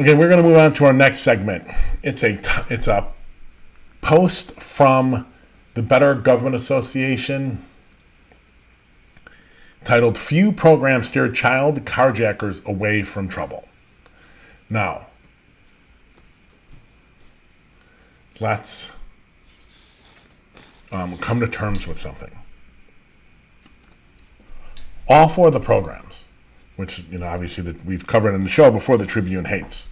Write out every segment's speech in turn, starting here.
Okay, we're going to move on to our next segment. It's a post from the Better Government Association titled "Few Programs Steer Child Carjackers Away from Trouble." Now, let's come to terms with something. All four of the programs, which obviously that we've covered in the show before, the Tribune hates.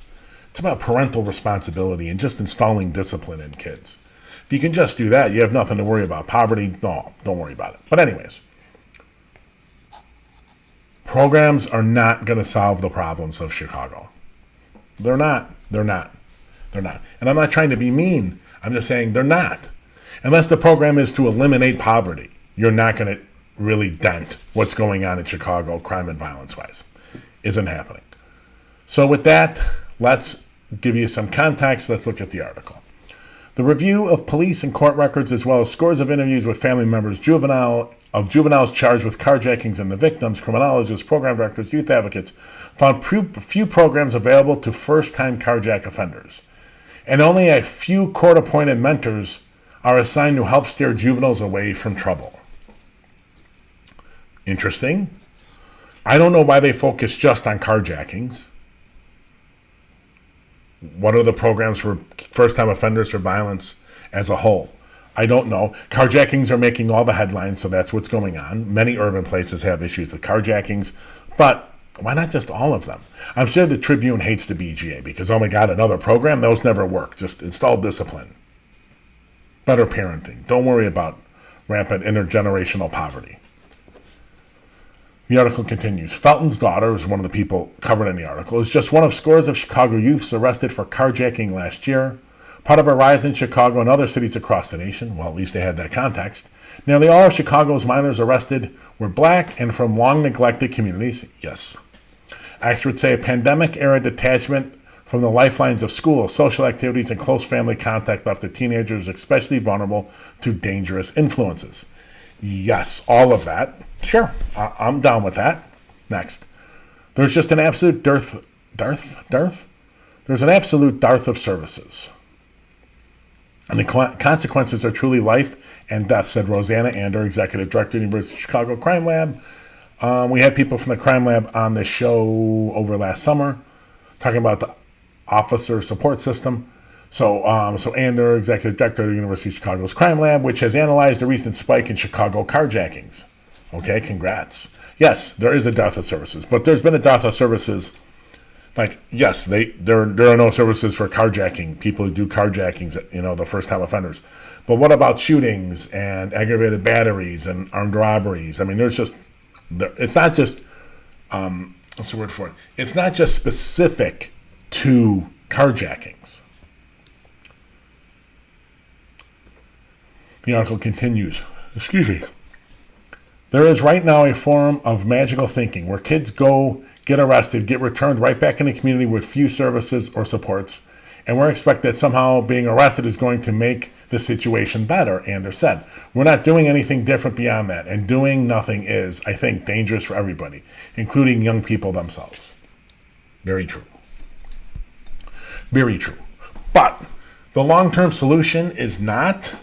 It's about parental responsibility and just installing discipline in kids. If you can just do that, you have nothing to worry about. Poverty, no, don't worry about it. But anyways, programs are not going to solve the problems of Chicago. They're not. And I'm not trying to be mean. I'm just saying they're not. Unless the program is to eliminate poverty, you're not going to really dent what's going on in Chicago, crime and violence-wise. Isn't happening. So with that, let's give you some context. Let's look at the article. The review of police and court records, as well as scores of interviews with family members, juveniles charged with carjackings and the victims, criminologists, program directors, youth advocates, found few programs available to first-time carjack offenders. And only a few court-appointed mentors are assigned to help steer juveniles away from trouble. Interesting. I don't know why they focus just on carjackings. What are the programs for first-time offenders for violence as a whole? I don't know. Carjackings are making all the headlines, so that's what's going on. Many urban places have issues with carjackings, but why not just all of them? I'm sure the Tribune hates the BGA because, oh my God, another program? Those never work. Just install discipline. Better parenting. Don't worry about rampant intergenerational poverty. The article continues. Felton's daughter, is one of the people covered in the article, is just one of scores of Chicago youths arrested for carjacking last year, part of a rise in Chicago and other cities across the nation. Well, at least they had that context. Nearly all of Chicago's minors arrested were black and from long-neglected communities. Yes. Experts say a pandemic-era detachment from the lifelines of school, social activities, and close family contact left the teenagers especially vulnerable to dangerous influences. Yes, all of that. Sure, I'm down with that. Next. There's just an absolute dearth? There's an absolute dearth of services. And the consequences are truly life and death, said Rosanna Ander, Executive Director of the University of Chicago Crime Lab. We had people from the Crime Lab on this show over last summer talking about the officer support system. So Ander, Executive Director of the University of Chicago's Crime Lab, which has analyzed the recent spike in Chicago carjackings. Okay, congrats. Yes, there is a dearth of services, but there's been a dearth of services. Like, yes, there are no services for carjacking, people who do carjackings, the first-time offenders. But what about shootings and aggravated batteries and armed robberies? I mean, it's not just, what's the word for it? It's not just specific to carjackings. The article continues. Excuse me. There is right now a form of magical thinking where kids go, get arrested, get returned right back in the community with few services or supports, and we're expected that somehow being arrested is going to make the situation better, Anders said. We're not doing anything different beyond that, and doing nothing is, I think, dangerous for everybody, including young people themselves. Very true. Very true. But the long-term solution is not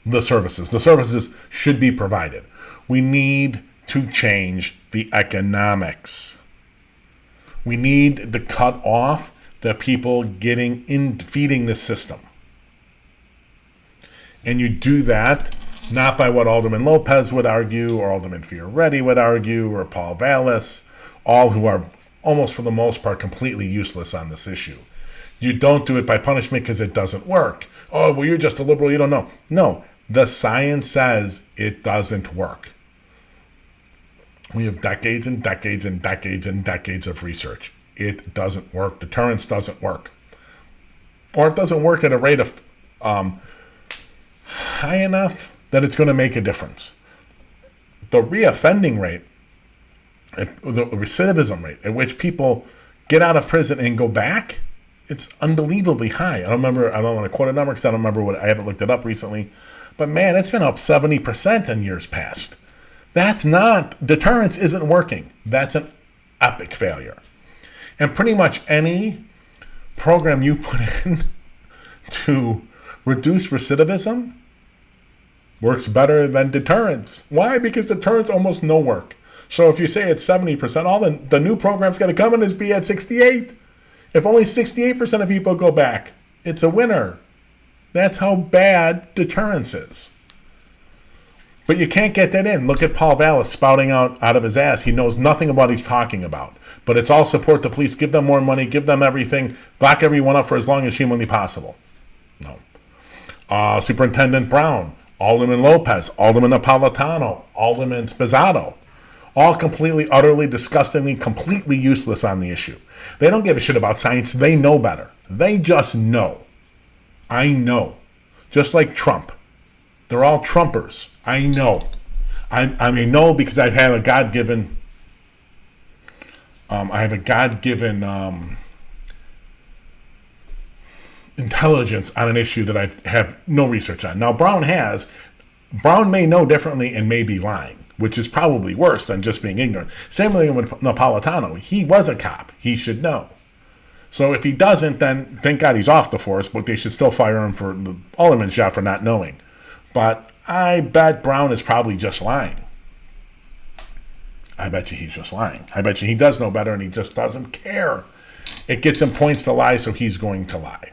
the services. The services should be provided. We need to change the economics. We need to cut off the people feeding the system. And you do that not by what Alderman Lopez would argue, or Alderman Fioretti would argue, or Paul Vallis, all who are almost for the most part completely useless on this issue. You don't do it by punishment because it doesn't work. Oh, well, you're just a liberal, you don't know. No, the science says it doesn't work. We have decades and decades and decades and decades of research. It doesn't work. Deterrence doesn't work. Or it doesn't work at a rate of high enough that it's going to make a difference. The reoffending rate, the recidivism rate at which people get out of prison and go back, it's unbelievably high. I don't want to quote a number because I don't remember I haven't looked it up recently. But man, it's been up 70% in years past. Deterrence isn't working. That's an epic failure. And pretty much any program you put in to reduce recidivism works better than deterrence. Why? Because deterrence almost no work. So if you say it's 70%, all the new program's got to come in is be at 68. If only 68% of people go back, it's a winner. That's how bad deterrence is. But you can't get that in. Look at Paul Vallis spouting out of his ass. He knows nothing about what he's talking about. But it's all support the police, give them more money, give them everything, lock everyone up for as long as humanly possible. No. Superintendent Brown, Alderman Lopez, Alderman Napolitano, Alderman Spizzato, all completely, utterly, disgustingly, completely useless on the issue. They don't give a shit about science. They know better. They just know. I know. Just like Trump. They're all Trumpers. I know. I mean, no, because I've had a God-given... intelligence on an issue that I have no research on. Now, Brown may know differently and may be lying, which is probably worse than just being ignorant. Same thing with Napolitano. He was a cop. He should know. So if he doesn't, then thank God he's off the force, but they should still fire him for the alderman's job for not knowing. But I bet Brown is probably just lying. I bet you he's just lying. I bet you he does know better and he just doesn't care. It gets him points to lie, so he's going to lie.